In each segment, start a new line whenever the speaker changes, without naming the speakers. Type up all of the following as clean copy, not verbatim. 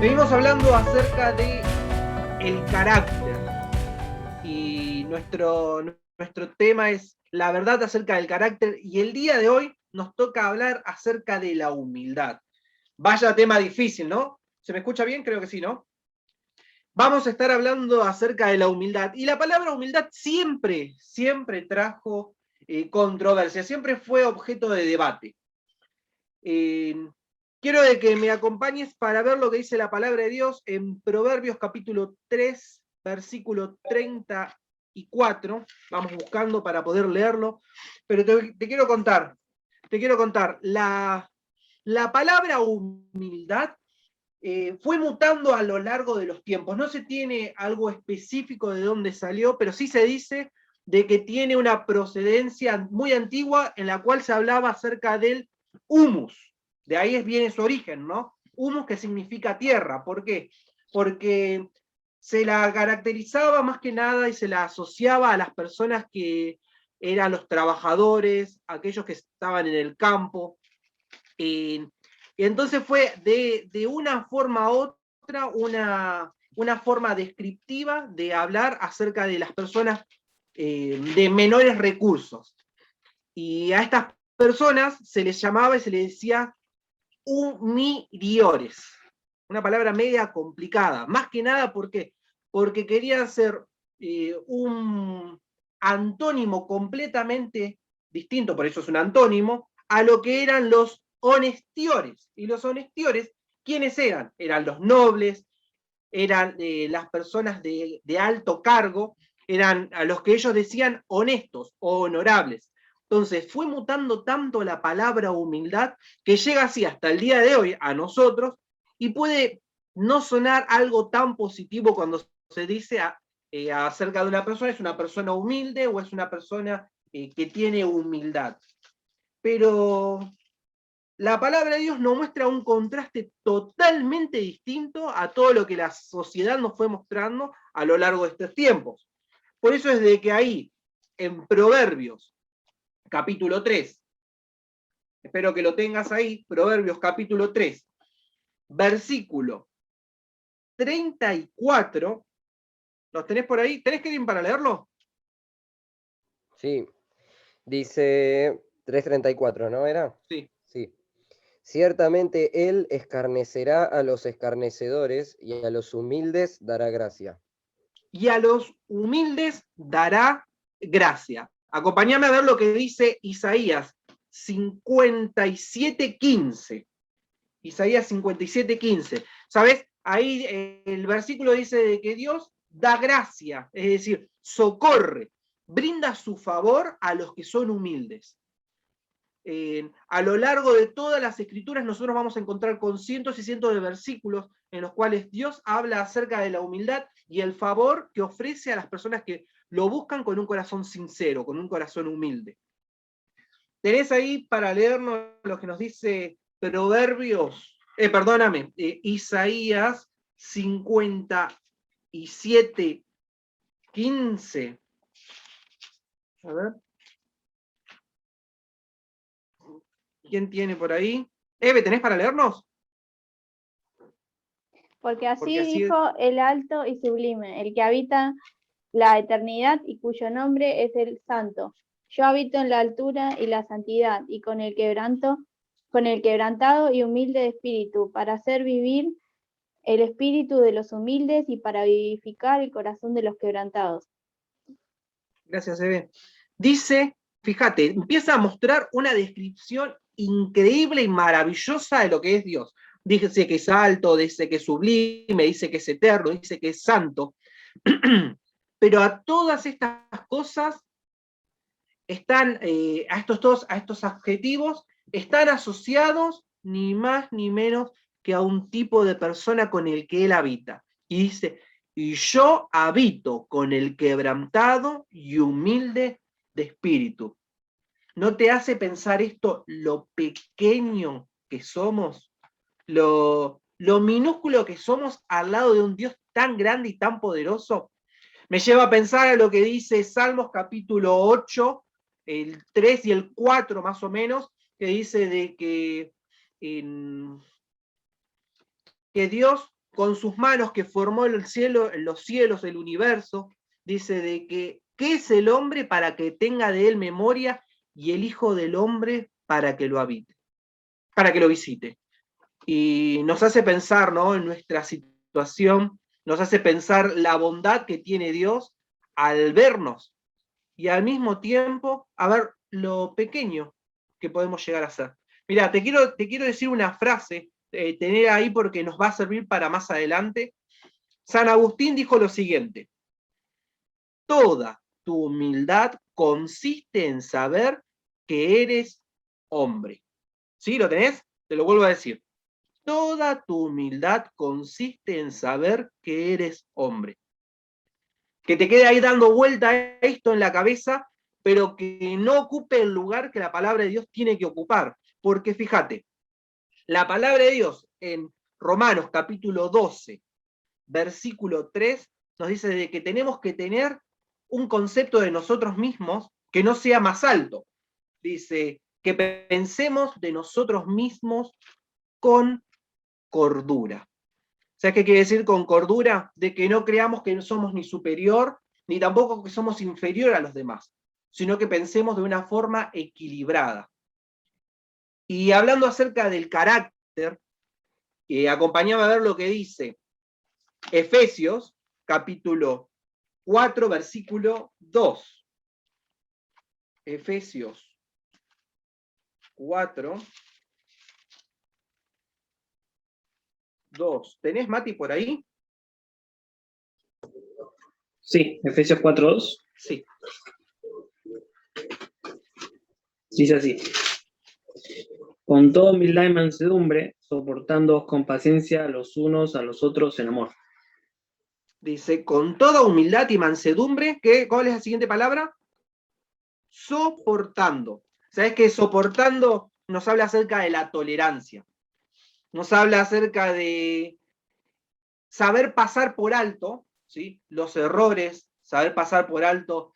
Seguimos hablando acerca de el carácter y nuestro tema es la verdad acerca del carácter y el día de hoy nos toca hablar acerca de la humildad. Vaya tema difícil, ¿no? ¿Se me escucha bien? Creo que sí, ¿no? Vamos a estar hablando acerca de la humildad y la palabra humildad siempre trajo controversia, siempre fue objeto de debate. Eh, Quiero de que me acompañes para ver lo que dice la palabra de Dios en Proverbios capítulo 3, versículo 34. Vamos buscando para poder leerlo, pero te quiero contar, la palabra humildad fue mutando a lo largo de los tiempos. No se tiene algo específico de dónde salió, pero sí se dice de que tiene una procedencia muy antigua en la cual se hablaba acerca del humus. De ahí viene su origen, ¿no? Humus que significa tierra. ¿Por qué? Porque se la caracterizaba más que nada y se la asociaba a las personas que eran los trabajadores, aquellos que estaban en el campo. Y entonces fue de una forma u otra una forma descriptiva de hablar acerca de las personas de menores recursos. Y a estas personas se les llamaba y se les decía humiliores. Una palabra media complicada. Más que nada porque querían ser un antónimo completamente distinto, por eso es un antónimo, a lo que eran los honestiores. Y los honestiores, ¿quiénes eran? Eran los nobles, eran las personas de alto cargo, eran a los que ellos decían honestos o honorables. Entonces fue mutando tanto la palabra humildad que llega así hasta el día de hoy a nosotros y puede no sonar algo tan positivo cuando se dice acerca de una persona, es una persona humilde o es una persona que tiene humildad. Pero la palabra de Dios nos muestra un contraste totalmente distinto a todo lo que la sociedad nos fue mostrando a lo largo de estos tiempos. Por eso es de que ahí, en Proverbios, capítulo 3, espero que lo tengas ahí, Proverbios capítulo 3, versículo 34, ¿los tenés por ahí? ¿Tenés que ir para leerlo?
Sí, dice 3:34, ¿no era?
Sí.
Sí. Ciertamente él escarnecerá a los escarnecedores y a los humildes dará gracia.
Y a los humildes dará gracia. Acompáñame a ver lo que dice Isaías 57:15. Isaías 57:15. ¿Sabes? Ahí el versículo dice de que Dios da gracia, es decir, socorre, brinda su favor a los que son humildes. A lo largo de todas las escrituras nosotros vamos a encontrar con cientos y cientos de versículos en los cuales Dios habla acerca de la humildad y el favor que ofrece a las personas que lo buscan con un corazón sincero, con un corazón humilde. ¿Tenés ahí para leernos lo que nos dice Proverbios? Perdóname, Isaías 57:15. A ver. ¿Quién tiene por ahí? Eve, ¿tenés para leernos?
Porque
Porque
así
así es.
dijo el alto y sublime, el que habita la eternidad y cuyo nombre es el Santo. Yo habito en la altura y la santidad, y con el quebrantado y humilde de espíritu, para hacer vivir el espíritu de los humildes y para vivificar el corazón de los quebrantados.
Gracias, Eve. Dice, fíjate, empieza a mostrar una descripción increíble y maravillosa de lo que es Dios. Dice que es alto, dice que es sublime, dice que es eterno, dice que es santo. Pero a todas estas cosas están, a estos adjetivos, están asociados ni más ni menos que a un tipo de persona con el que él habita. Y dice, y yo habito con el quebrantado y humilde de espíritu. ¿No te hace pensar esto lo pequeño que somos? Lo minúsculo que somos al lado de un Dios tan grande y tan poderoso. Me lleva a pensar a lo que dice Salmos capítulo 8, el 3 y el 4 más o menos, que dice de que Dios con sus manos que formó el cielo, los cielos, el universo, dice de que, ¿qué es el hombre para que tenga de él memoria y el Hijo del Hombre para que lo habite, para que lo visite? Y nos hace pensar, ¿no?, en nuestra situación, nos hace pensar la bondad que tiene Dios al vernos y al mismo tiempo a ver lo pequeño que podemos llegar a ser. Mira, te quiero decir una frase, tener ahí porque nos va a servir para más adelante. San Agustín dijo lo siguiente: toda tu humildad consiste en saber que eres hombre. ¿Sí? ¿Lo tenés? Te lo vuelvo a decir. Toda tu humildad consiste en saber que eres hombre. Que te quede ahí dando vuelta esto en la cabeza, pero que no ocupe el lugar que la palabra de Dios tiene que ocupar. Porque fíjate, la palabra de Dios en Romanos capítulo 12, versículo 3, nos dice de que tenemos que tener un concepto de nosotros mismos que no sea más alto. Dice que pensemos de nosotros mismos con cordura. ¿Sabes qué quiere decir con cordura? De que no creamos que no somos ni superior, ni tampoco que somos inferior a los demás, sino que pensemos de una forma equilibrada. Y hablando acerca del carácter, acompáñame a ver lo que dice Efesios, capítulo 4, versículo 2. Efesios 4, 2. ¿Tenés, Mati, por ahí?
Sí, Efesios 4:2.
Sí.
Dice así: con toda humildad y mansedumbre, soportándoos con paciencia los unos a los otros en amor.
Dice, con toda humildad y mansedumbre, ¿cuál es la siguiente palabra? Soportando. ¿Sabes qué? Soportando nos habla acerca de la tolerancia. Nos habla acerca de saber pasar por alto, ¿sí?, los errores, saber pasar por alto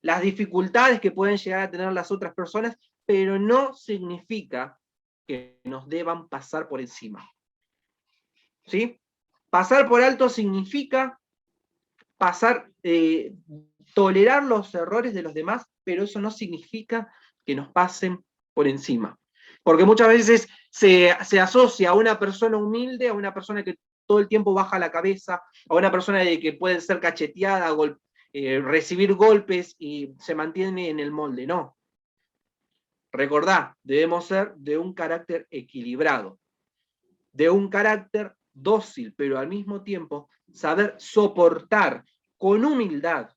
las dificultades que pueden llegar a tener las otras personas, pero no significa que nos deban pasar por encima. ¿Sí? Pasar por alto significa tolerar los errores de los demás, pero eso no significa que nos pasen por encima. Porque muchas veces se asocia a una persona humilde, a una persona que todo el tiempo baja la cabeza, a una persona de que puede ser cacheteada, recibir golpes y se mantiene en el molde. No. Recordá, debemos ser de un carácter equilibrado, de un carácter dócil, pero al mismo tiempo saber soportar con humildad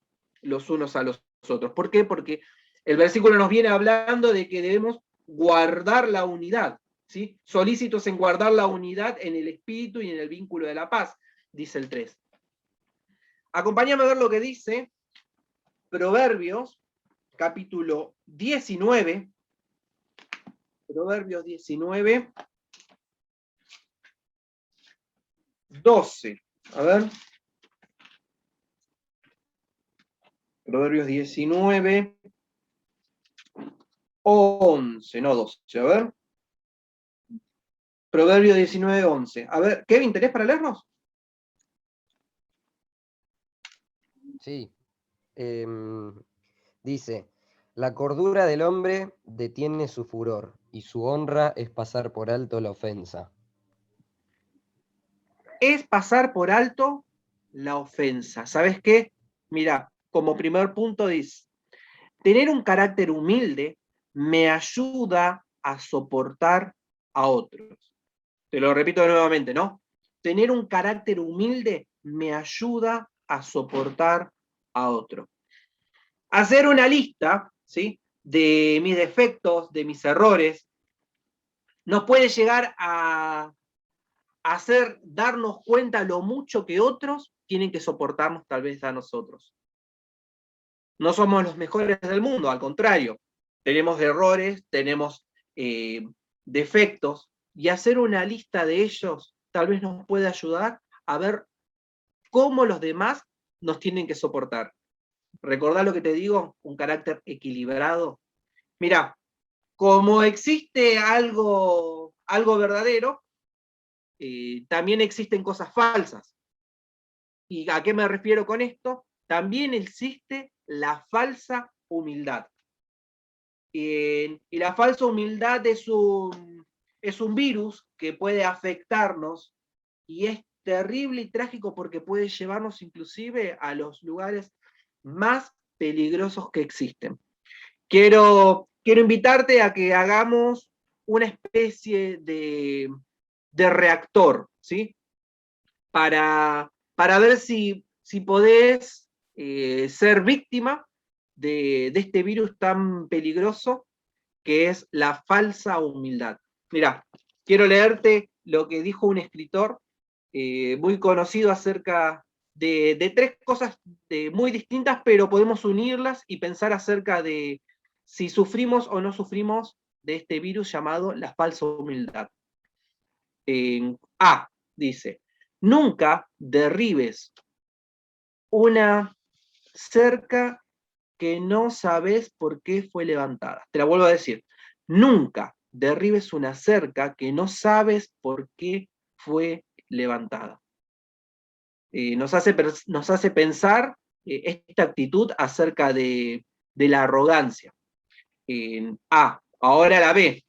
los unos a los otros. ¿Por qué? Porque el versículo nos viene hablando de que debemos guardar la unidad, ¿sí? Solícitos en guardar la unidad en el espíritu y en el vínculo de la paz, dice el 3. Acompáñame a ver lo que dice Proverbios, capítulo 19. Proverbios 19, 12. A ver. Proverbios 19, 11, no 12. A ver. Proverbios 19, 11. A ver, Kevin, ¿tenés para leernos?
Sí. Dice, la cordura del hombre detiene su furor, y su honra es pasar por alto la ofensa.
Es pasar por alto la ofensa. ¿Sabes qué? Mira, como primer punto dice, tener un carácter humilde me ayuda a soportar a otros. Te lo repito nuevamente, ¿no? Tener un carácter humilde me ayuda a soportar a otros. Hacer una lista, ¿sí?, de mis defectos, de mis errores, nos puede llegar a hacer darnos cuenta lo mucho que otros tienen que soportarnos tal vez a nosotros. No somos los mejores del mundo, al contrario, tenemos errores, tenemos defectos, y hacer una lista de ellos tal vez nos puede ayudar a ver cómo los demás nos tienen que soportar. ¿Recordá lo que te digo? Un carácter equilibrado. Mirá, como existe algo verdadero, también existen cosas falsas. ¿Y a qué me refiero con esto? También existe la falsa humildad. Y la falsa humildad es un virus que puede afectarnos y es terrible y trágico porque puede llevarnos inclusive a los lugares más peligrosos que existen. Quiero invitarte a que hagamos una especie de reactor, ¿sí? Para ver si podés ser víctima de este virus tan peligroso que es la falsa humildad. Mirá, quiero leerte lo que dijo un escritor muy conocido acerca de tres cosas muy distintas, pero podemos unirlas y pensar acerca de si sufrimos o no sufrimos de este virus llamado la falsa humildad. A, dice, nunca derribes una cerca que no sabes por qué fue levantada. Te la vuelvo a decir, nunca derribes una cerca que no sabes por qué fue levantada. Nos hace pensar esta actitud acerca de la arrogancia. Ahora la B.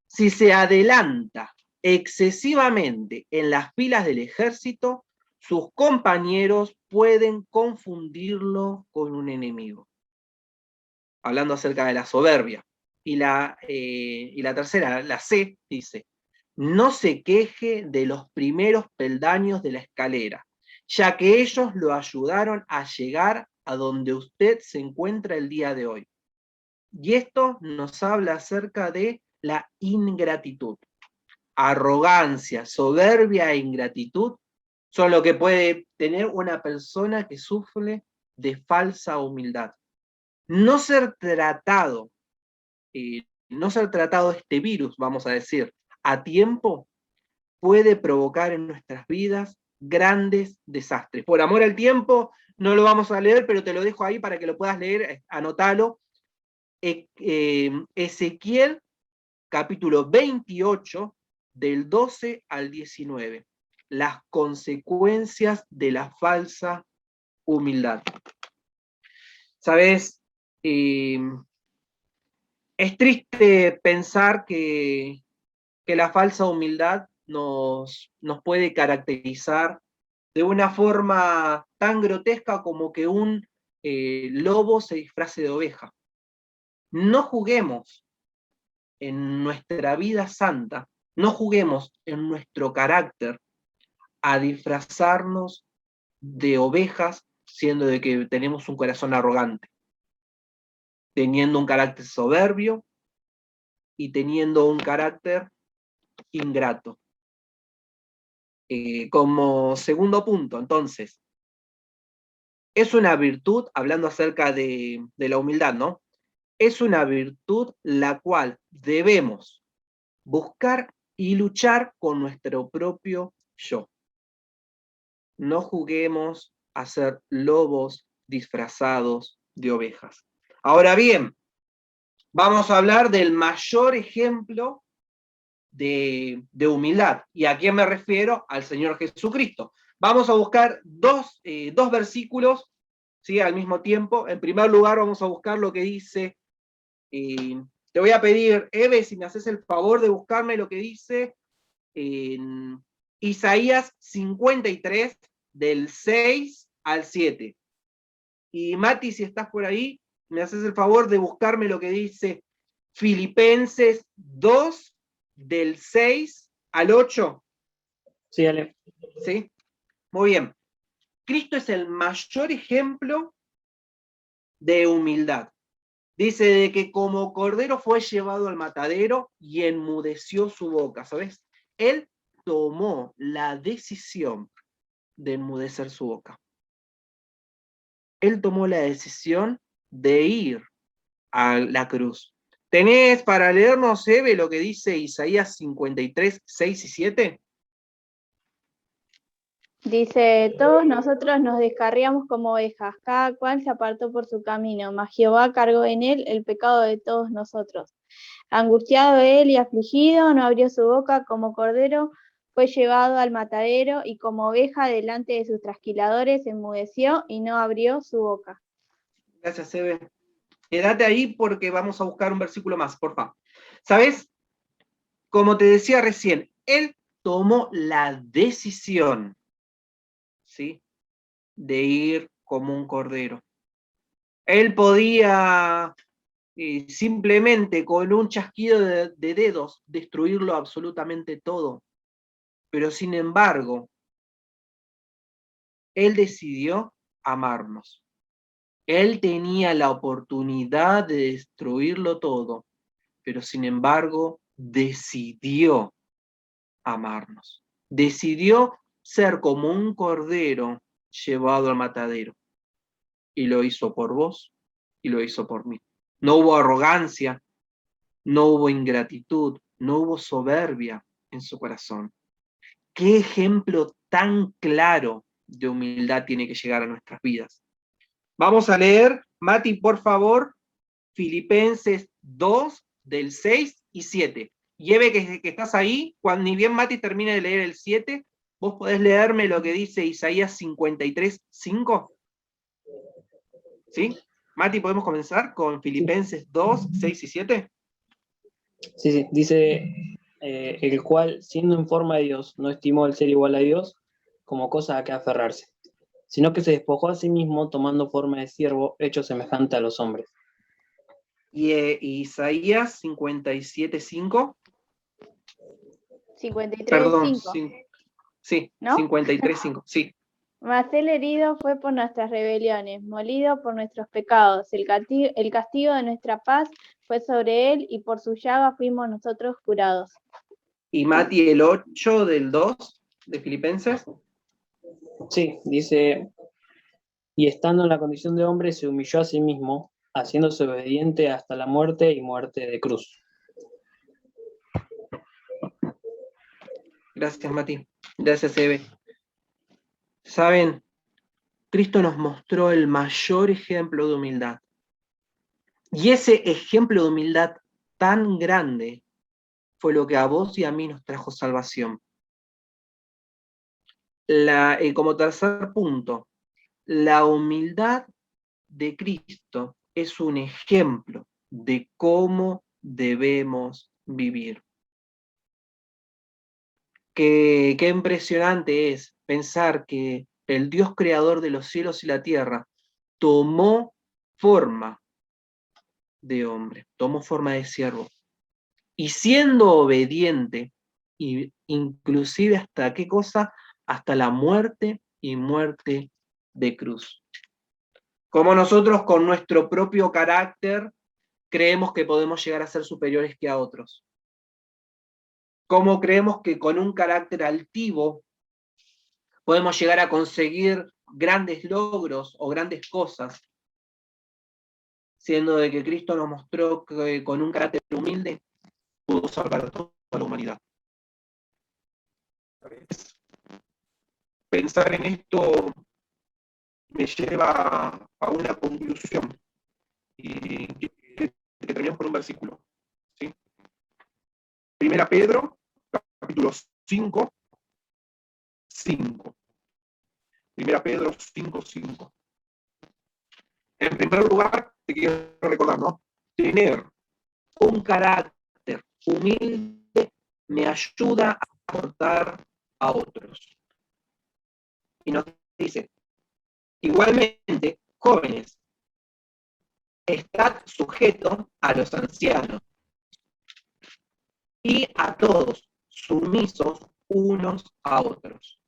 Si se adelanta excesivamente en las filas del ejército, sus compañeros pueden confundirlo con un enemigo. Hablando acerca de la soberbia. Y la tercera, la C, dice, no se queje de los primeros peldaños de la escalera, ya que ellos lo ayudaron a llegar a donde usted se encuentra el día de hoy. Y esto nos habla acerca de la ingratitud. Arrogancia, soberbia e ingratitud son lo que puede tener una persona que sufre de falsa humildad. No ser tratado este virus, vamos a decir, a tiempo, puede provocar en nuestras vidas grandes desastres. Por amor al tiempo, no lo vamos a leer, pero te lo dejo ahí para que lo puedas leer, anótalo. Ezequiel, capítulo 28, del 12 al 19. Las consecuencias de la falsa humildad. ¿Sabes? Es triste pensar que la falsa humildad nos puede caracterizar de una forma tan grotesca como que un lobo se disfrace de oveja. No juguemos en nuestra vida santa, no juguemos en nuestro carácter a disfrazarnos de ovejas, siendo de que tenemos un corazón arrogante, teniendo un carácter soberbio y teniendo un carácter ingrato. Como segundo punto, entonces, es una virtud, hablando acerca de la humildad, ¿no? Es una virtud la cual debemos buscar y luchar con nuestro propio yo. No juguemos a ser lobos disfrazados de ovejas. Ahora bien, vamos a hablar del mayor ejemplo de humildad. ¿Y a quién me refiero? Al Señor Jesucristo. Vamos a buscar dos versículos, ¿sí? Al mismo tiempo. En primer lugar, vamos a buscar lo que dice, te voy a pedir, Eve, si me haces el favor de buscarme lo que dice en Isaías 53, del 6 al 7. Y Mati, si estás por ahí, me haces el favor de buscarme lo que dice Filipenses 2, del 6 al 8.
Sí, dale.
¿Sí? Muy bien. Cristo es el mayor ejemplo de humildad. Dice de que como cordero fue llevado al matadero y enmudeció su boca, ¿sabes? Él tomó la decisión de enmudecer su boca. Él tomó la decisión de ir a la cruz. ¿Tenés para leernos, Eve, lo que dice Isaías 53, 6 y 7?
Dice, todos nosotros nos descarriamos como ovejas, cada cual se apartó por su camino, mas Jehová cargó en él el pecado de todos nosotros. Angustiado él y afligido, no abrió su boca, como cordero fue llevado al matadero, y como oveja delante de sus trasquiladores enmudeció y no abrió su boca.
Gracias, Eve. Quédate ahí porque vamos a buscar un versículo más, por favor. ¿Sabes? Como te decía recién, él tomó la decisión, ¿sí?, de ir como un cordero. Él podía simplemente con un chasquido de dedos destruirlo absolutamente todo, pero sin embargo, él decidió amarnos. Él tenía la oportunidad de destruirlo todo, pero sin embargo decidió amarnos. Decidió ser como un cordero llevado al matadero. Y lo hizo por vos y lo hizo por mí. No hubo arrogancia, no hubo ingratitud, no hubo soberbia en su corazón. ¿Qué ejemplo tan claro de humildad tiene que llegar a nuestras vidas? Vamos a leer, Mati, por favor, Filipenses 2, del 6 y 7. Y Eve, que estás ahí, cuando ni bien Mati termine de leer el 7, ¿vos podés leerme lo que dice Isaías 53, 5? ¿Sí? Mati, ¿podemos comenzar con Filipenses 2, 6 y 7?
Sí, dice, el cual, siendo en forma de Dios, no estimó el ser igual a Dios como cosa a que aferrarse, sino que se despojó a sí mismo tomando forma de siervo, hecho semejante a los hombres.
Y Isaías 57, 5.
53,
Perdón,
5,
sí,
¿no?
53, 5, sí.
Mas él herido fue por nuestras rebeliones, molido por nuestros pecados. El castigo de nuestra paz fue sobre él, y por su llaga fuimos nosotros curados.
Y Mati, el 8 del 2 de Filipenses.
Sí, dice, y estando en la condición de hombre, se humilló a sí mismo, haciéndose obediente hasta la muerte y muerte de cruz.
Gracias, Mati. Gracias, Eve. Saben, Cristo nos mostró el mayor ejemplo de humildad. Y ese ejemplo de humildad tan grande fue lo que a vos y a mí nos trajo salvación. Como tercer punto, la humildad de Cristo es un ejemplo de cómo debemos vivir. Qué impresionante es pensar que el Dios creador de los cielos y la tierra tomó forma de hombre, tomó forma de siervo. Y siendo obediente, inclusive hasta qué cosa, hasta la muerte y muerte de cruz. Como nosotros con nuestro propio carácter creemos que podemos llegar a ser superiores que a otros. Como creemos que con un carácter altivo podemos llegar a conseguir grandes logros o grandes cosas, siendo de que Cristo nos mostró que con un carácter humilde pudo salvar a toda la humanidad. Pensar en esto me lleva a una conclusión y que terminamos con un versículo, ¿sí? Primera Pedro, capítulo 5, 5. Primera Pedro 5, 5. En primer lugar, te quiero recordar, ¿no? Tener un carácter humilde me ayuda a aportar a otros. Y nos dice, igualmente, jóvenes, estad sujetos a los ancianos y a todos sumisos unos a otros.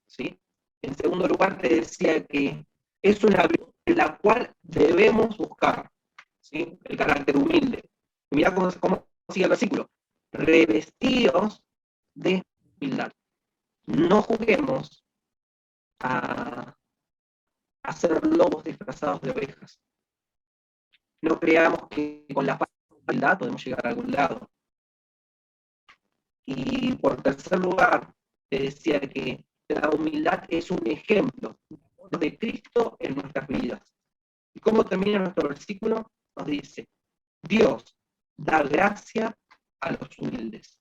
¿Sí? En segundo lugar, te decía que es una virtud en la cual debemos buscar, ¿sí?, el carácter humilde. Mirá cómo sigue el versículo. Revestidos de humildad. No juguemos a ser lobos disfrazados de ovejas. No creamos que con la humildad podemos llegar a algún lado. Y por tercer lugar, te decía que la humildad es un ejemplo de Cristo en nuestras vidas. ¿Y cómo termina nuestro versículo? Nos dice, Dios, da gracia a los humildes.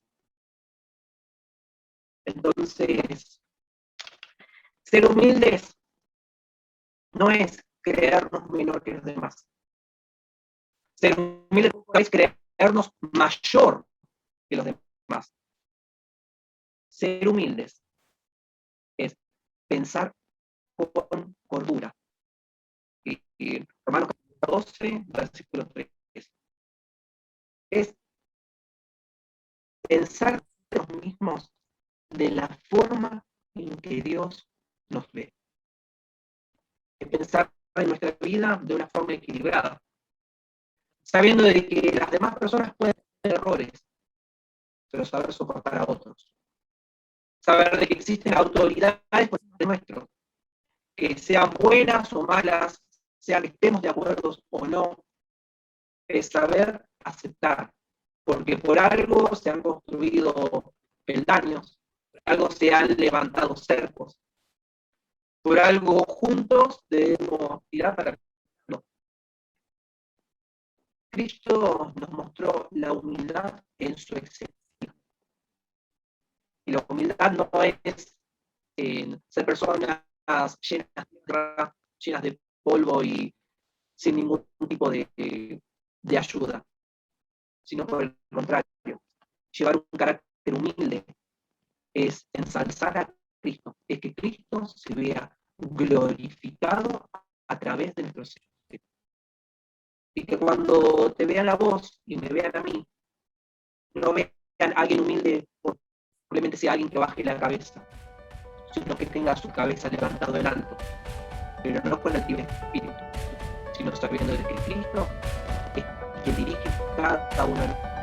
Entonces, ser humildes no es creernos menor que los demás. Ser humildes es creernos mayor que los demás. Ser humildes es pensar con cordura. Y Romanos 12, versículo 3. Es pensar de los mismos de la forma en que Dios nos ve. Es pensar en nuestra vida de una forma equilibrada, sabiendo de que las demás personas pueden tener errores, pero saber soportar a otros. Saber de que existen autoridades por el nuestro, que sean buenas o malas, sea que estemos de acuerdo o no, es saber aceptar, porque por algo se han construido peldaños, por algo se han levantado cercos, por algo juntos debemos tirar para no. Cristo nos mostró la humildad en su esencia. Y la humildad no es ser personas llenas de tierra, llenas de polvo y sin ningún tipo de ayuda, sino por el contrario, llevar un carácter humilde es ensalzar a Cristo, es que Cristo se vea glorificado a través de nuestro ser. Y que cuando te vean a vos y me vean a mí, no vean a alguien humilde, probablemente sea alguien que baje la cabeza, sino que tenga su cabeza levantada en alto, pero no con el tibio espíritu, sino sabiendo de que Cristo es quien dirige cada uno de nosotros.